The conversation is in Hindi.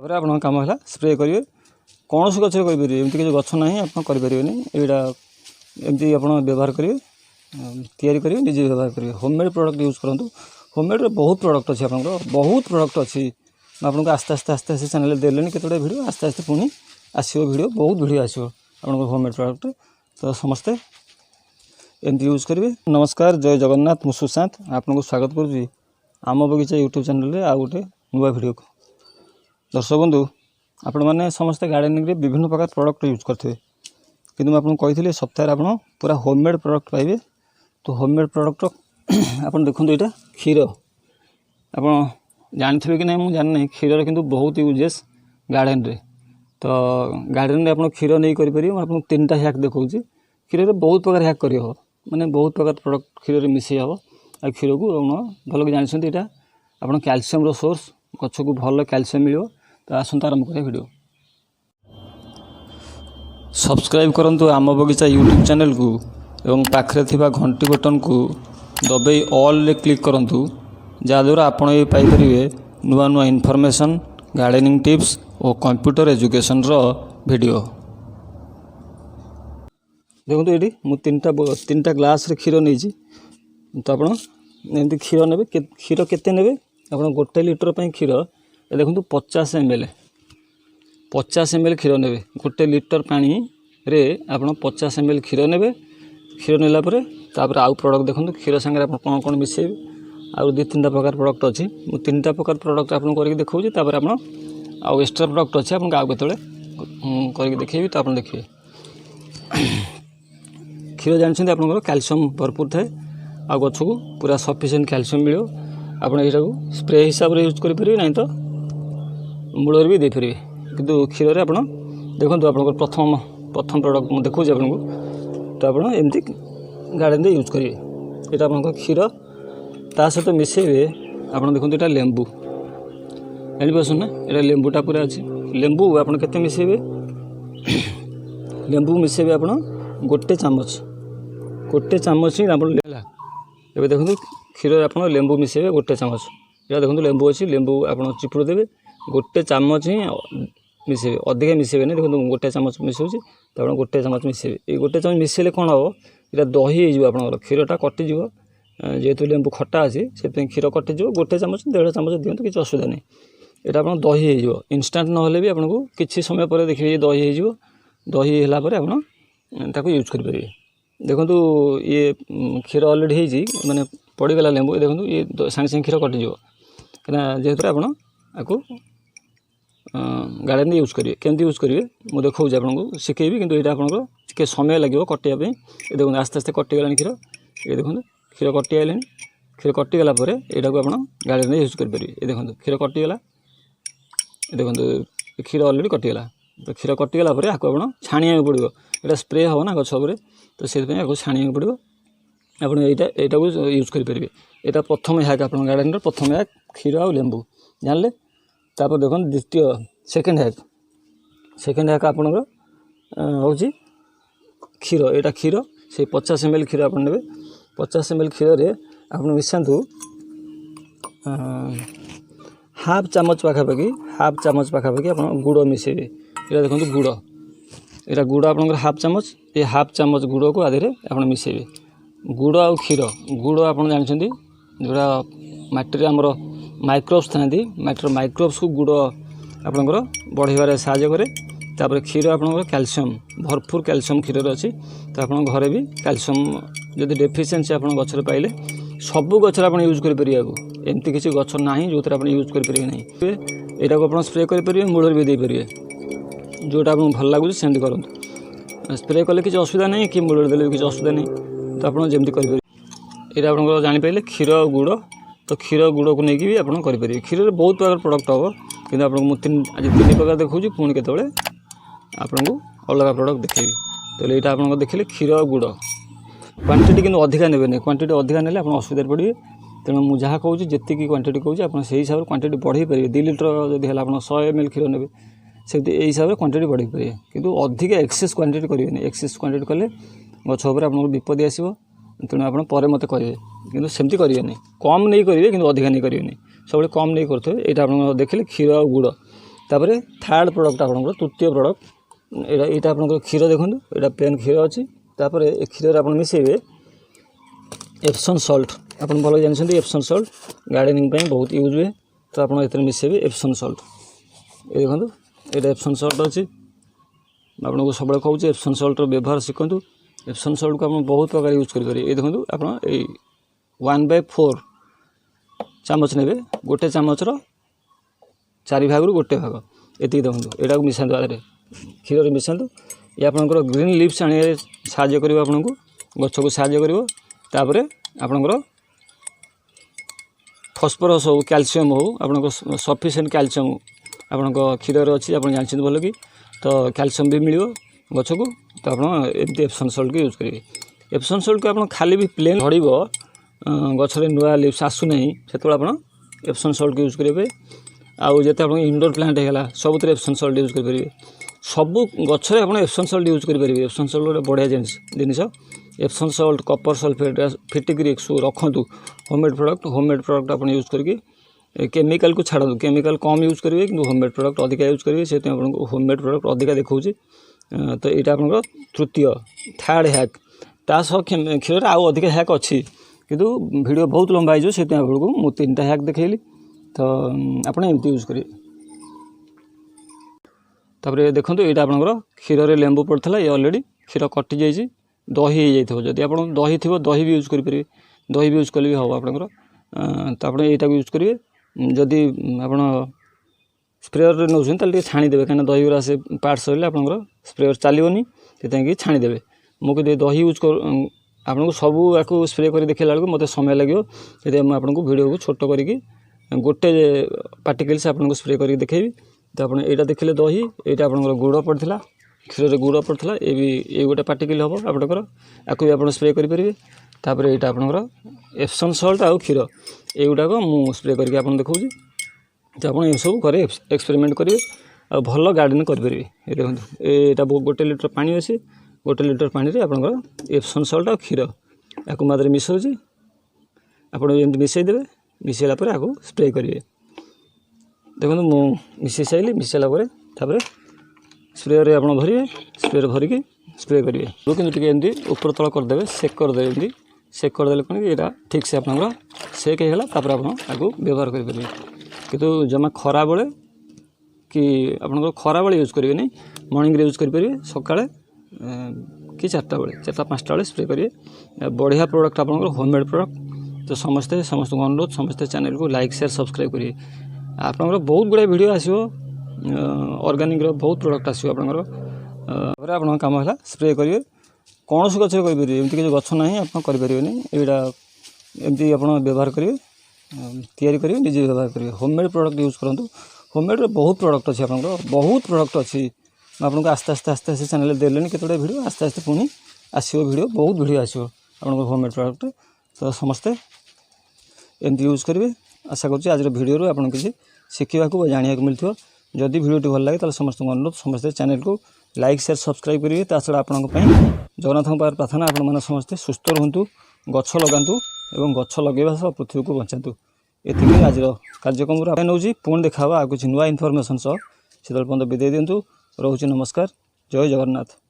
आप कम है स्प्रे करेंगे कौन सी गचर करेंगे एमती किसी गच ना आप करेंगे यहाँ एमती आप व्यवहार करेंगे तैयारी करेंगे निजे व्यवहार करेंगे होममेड प्रोडक्ट यूज करूँ होममेड बहुत प्रोडक्ट अच्छी आप बहुत प्रोडक्ट अच्छी आपको आस्ते आस्ते आस्ते आस्ते चैनल देने केते भिड आस्ते आस्ते पुणी आसो भिड बहुत भिड आसो आप होममेड प्रोडक्ट तो समस्ते एमती यूज करेंगे। नमस्कार जय जगन्नाथ मु सुशांत आपको स्वागत करुँच आम बगीचा यूट्यूब चैनल आ गोटे नुआ भिड को दर्शक बंधु आपण मैंने समस्ते गार्डेनिंग रे विभिन्न प्रकार प्रोडक्ट यूज करते कि आपको कही सप्ताह आप पूरा होममेड प्रोडक्ट पाइबे। तो होममेड प्रोडक्ट आप देखो यहाँ क्षीर आप जानते कि नहीं मुझे जानी क्षीर किंतु बहुत यूजेस गार्डन रे। तो गार्डन में आप क्षीर नहीं करेंगे आपको तीन टा हैक देखा क्षीर बहुत प्रकार हैक कर माने बहुत प्रकार प्रोडक्ट क्षीर मिसई हम आ क्षीर को भल जानते यहाँ आप कैल्शियम सोर्स गछ को भल कैल्शियम मिल। तो आसंता आरंभ करें वीडियो सब्सक्राइब करंतु आम बगीचा यूट्यूब चैनल को एवं पाखरे थिबा घंटी बटन को दबाई ऑल रे क्लिक करंतु जहाँद्वारा आपड़ ये पाइपर नुआ नुआ इनफॉरमेशन गार्डनिंग टिप्स और कंप्यूटर एजुकेशन रो वीडियो देखो ये तीन टा ग्लास रे क्षीर नहीं तो आप एमती क्षीर ने क्षीर केते ने आप गोटे लिटर क्षीर देखो 50 ml 50 ml क्षीर ने गोटे लिटर पानी रे आप 50 ml क्षीर ने क्षीर नेलापर आउ प्रोडक्ट देखो क्षीर सांगे आप कौन कौन मिसे आउ दु तीन प्रकार प्रोडक्ट अच्छी मुझे तीन प्रकार प्रोडक्ट आपको करके देखा तापर आप आउ एक्स्ट्रा प्रोडक्ट अच्छे आपको आउ केतले करके देखिए। तो आप देखिए क्षीर जानते आप कैल्शियम भरपूर थाए आ गछ को पूरा सफिशिएंट कैल्शियम मिल आप स्प्रे हिसाब से यूज करेंगे ना तो मूल भी देपारे किंतु क्षीर आप देखो आप प्रथम प्रोडक्ट मुझे देखा आपको तो आप एमती गार्डन यूज करेंगे यहाँ आप क्षीर ता सहित मिसेबे आप देखो यहाँ लेंबू जापार ना यहाँ लेंबूटा पूरा अच्छी लेंबू आप मिसेबे लेंबू मिसेबे आप गोटे चामच ही आप ये देखो क्षीर आप लेंबू मिसेबे गोटे चामच यहाँ देखो लेंबू अच्छी लेंबू आप चिपुड़ देवे गोटे चामच ही मिसेबे अधिक मिसेबे नहीं देखो गोटे चामच मिसाऊँ तो आप गोटे चामच मिसेबे ये गोटे चामच मिसेले कौन हम यहाँ दही हो आप क्षीरटा कटिज जेहेतु लेंबू खट्टा अच्छी से क्षीर कटिज गोटे चामच 1.5 चामच दिखाँ किसी असुविधा नहीं यहाँ आप दही हो इनस्टाट ना आपको किसी समय पर देखिए ये दही हो दही है आप यूज करेंगे। देखो ये क्षीर अलरेडी माने पड़गला लेंबू देखो ये सांगे सांगे क्षीर कटिज कहीं जेहेतु आपको गार्डन यूज करेंगे केमती यूज करेंगे मुझे देखा आपको शिखेबी कि यहाँ आपको समय लगे कटापी ये देखो आस्ते आस्ते कटिगला क्षीर ये देखो क्षीर कटि आए क्षीर कटिगला यहाँ को आप गार्डन में यूज करेंगे। ये देखो क्षीर कटिगला देखो क्षीर अलरेडी कटिगला तो क्षीर कटिगला आपको आप छाणिया पड़ो यहाँ स्प्रे हम ना गछ तो से छाणिया पड़ो आप यहाँ को यूज करेंगे। यहाँ प्रथम हैक आप गार्डन प्रथम हैक क्षीर आ लेंबू जानले तापर देखो द्वितीय सेकेंड हैक आप हूँ क्षीर यहाँ क्षीर से 50 ml क्षीर आप ने 50 ml क्षीर आप मिसातु हाफ चामच पाखापाखि आप गुड़ मिसेबे यहाँ देखो गुड़ यहाँ गुड़ आप हाफ चामच ये हाफ चामच गुड़ को आधे आप मिसेबे गुड़ आ क्षीर गुड़ आप जानते जोड़ा माटी आमर माइक्रोब्स था माटीर माइक्रोब्स को गुड़ आपंकर बढ़ार साहाय्य करे तापर क्षीर आप कैल्शियम भरपूर कैल्शियम क्षीर अच्छी तो आप घरे भी कैल्शियम जदि डेफिशिएंसी आप गचर पाइले सबू गचर आप यूज करेंगे एमती किसी गच ना जो आप यूज करेंगे ना यहाँ को आप स्प्रे करेंगे मूल भी देपारे जोटा आपको भल लगुच सेमती करूँ स्प्रे कले किसी असुविधा नहीं कि मूल देले किसी असुविधा नहीं तो आप जमी करेंगे। यहाँ आप जापारे क्षीर और गुड़ तो क्षीर गुड़ को लेकिन भी आप करेंगे क्षीर बहुत प्रकार प्रोडक्ट हम कि आपको आज 3 प्रकार देखा पुणी के आपको अलग प्रोडक्ट देखेबी। तो यहाँ आप देखिए क्षीर और गुड़ क्वांटिटी किंतु अधिका ने क्वांटिटी अधिका ने आप असुविधा पड़े तेणु मुझे जहाँ कहूँ जी क्वांटिटी कहूँ आप हिसाब से क्वांटिटी बढ़ाई पारे 2 लिटर जब है आप 100 ml क्षीर ने से हिसाब से क्वांटिटी बढ़ाई पारे किंतु अधिक एक्सेस क्वांटिटी करेंगे एक्सेस क्वांटिटी कले गछ उपर आप विपद आसो तेणु आप मत करेंगे कि सेमती करेंगे कम नहीं करेंगे कि अधिका नहीं करेंगे सब कम नहीं करते यहाँ आप देखिए क्षीर और गुड़ तापर थर्ड प्रोडक्ट आपंकर तृतीय प्रोडक्ट यहाँ आपंकर क्षीर देखो यहाँ प्लेन क्षीर अच्छी तापर ए क्षीर आप मिसेबे एप्सम सल्ट आप भल जानते एप्सम सल्ट गार्डनिंग बहुत यूज हुए तो आप मिसेबे एप्सम सल्ट ये देखो ये एप्सम सल्ट अच्छी आपको सब कहूँ एप्सम सल्टर व्यवहार शिखु एप्सम सल्ट को आप बहुत प्रकार यूज करेंगे ये देखो आप 1/4 चामच ने गोटे चामचर 4 भाग गोटे भाग ये देखो यहाँ मिसा आदि क्षीर मिसा ये आपंकर ग्रीन लिप्स आने साहाय्य कर आपको गच को साहाय्य कर आपंकर फस्फरस हो कैल्शियम हो आप सफिसीयंट कैल्शियम आपण क्षीर अच्छी आप जानते भल कि तो कैल्शियम भी मिल गच को तो आप एप्सम सल्ट को यूज करेंगे एप्सम सल्ट को आप खाली भी प्लेन झड़ गचर नुआ लिप्स आसूना से आप एप्सम सल्ट को यूज करेंगे आउ जिते आप इंडोर प्लांट होगा सब एप्सम सल्ट यूज करेंगे सब गचर आप एप्सम सल्ट यूज करेंगे एप्सम सल्ट गोटे बढ़िया जिनिस एप्सम सल्ट कपर सल्फेट फिटिकी रखु होममेड प्रोडक्ट आप यूज करके केमिकल को छाड़ू केमिकल कम यूज करेंगे कि होममेड प्रोडक्ट अधिका यूज करेंगे से आपको होममेड प्रोडक्ट अधिका देखा तो यहाँ आप तृतीय थर्ड हैक तासह क्षीर आउ अधिक हैक अच्छी किंतु वीडियो बहुत लंबा हो से आपको मुझे 3टा हैक देखली तो आप यूज करेंगे तापर देखो यहाँ आपंकर क्षीर लेंबू पड़ता ये अलरेडी क्षीर कटि जाइए दही हो जाइए जदि आप दही थी दही भी यूज करेंगे दही भी यूज कले भी हम आपंकर तो आप यहाँ यूज करेंगे जदि आप स्प्रेयर नौते छाणीदेवे कहीं दही गुरा से पार्ट्स रही आपंकर स्प्रेयर चलोनी से छाणीदेवे मुझे दही यूज कर आपको सब या स्प्रे कर देखला बेलू मत समय लगे से आपको वीडियो को छोट करके गोटे पार्टिकल्स आपको स्प्रे करके देखेबी तो आप यहाँ देखिले दही यहाँ आपंकर गुड़ पड़ता क्षीर गुड़ पड़ता ये भी ये गोटे पार्टिकल हम आपंकर या भी आप स्प्रे करेंगे तापर यहाँ आपंकर एप्सम सल्ट आउ क्षीर युवाक मुझे स्प्रे करके आप देखा तो आप सब घरे एक्सपेरिमेंट करेंगे आ भल गार्डन करेंगे ये देखो यहाँ गोटे लिटर पानी अच्छी गोटे लिटर पानी आपंकर एप्सम सल्ट आ क्षीर या मात्रा मिसाऊँ आपड़ी मिसईदेवे मिसाइला आपको स्प्रे करेंगे देखो मु मिसई सारे मिसाइला स्प्रेयर आप भरेंगे स्प्रेयर भरिकी स्प्रे करेंगे कि एमती ऊपर तल करदे सेक करदे एमती सेक करदे कौन कि यहाँ ठीक से आप सेक होगा आप व्यवहार करेंगे किंतु जमा खरा बेले कि आपंकर खरा बेले यूज करेंगे नहीं मॉर्निंग यूज करेंगे सकाଳେ कि 4टा बेले 4टा-5टा बेले स्प्रे करेंगे बढ़िया प्रोडक्ट आपंकर होममेड प्रोडक्ट तो समस्ते समस्त अनुरोध समस्ते चैनल को लाइक शेयर सब्सक्राइब करिए आपंकर बहुत गुड़ा वीडियो आसो ऑर्गेनिक बहुत प्रोडक्ट आसो आपंकर आप कम है स्प्रे करेंगे कौन सी गचर करेंगे एमती किसी गच ना आप करेंगे यहाँ एमती आप व्यवहार करेंगे तैयारी करेंगे निजे व्यवहार करेंगे होममेड प्रोडक्ट यूज करूँ होममेड बहुत प्रोडक्ट अच्छी आपंकर बहुत प्रोडक्ट अच्छी आपको आस्ते आस्ते आस्ते आस्ते चैनल देलेनी केतोटा वीडियो आस्ते आस्ते पुणी आसो वीडियो बहुत वीडियो आसो आप होममेड प्रोडक्ट तो समस्ते एमती यूज करेंगे आशा करुँच आज वीडियो आपको किसी शिखा जाना मिलता जदि वीडियो भल लगे तो समस्त अनुरोध समस्ते चैनल को लाइक शेयर सब्सक्राइब करेंगे छड़ा आपंप जगन्नाथ प्रार्थना आपण मैंने समस्ते सुस्थ रुहतु गछ लगातु और गछ लगे सह पृथ्वी को बचातु ये आज कार्यक्रम नौ पुणी देखा आ कुछ नुआ इनफर्मेशन सह से पर्यटन विदाय दिंतु रोचे नमस्कार जय जगन्नाथ।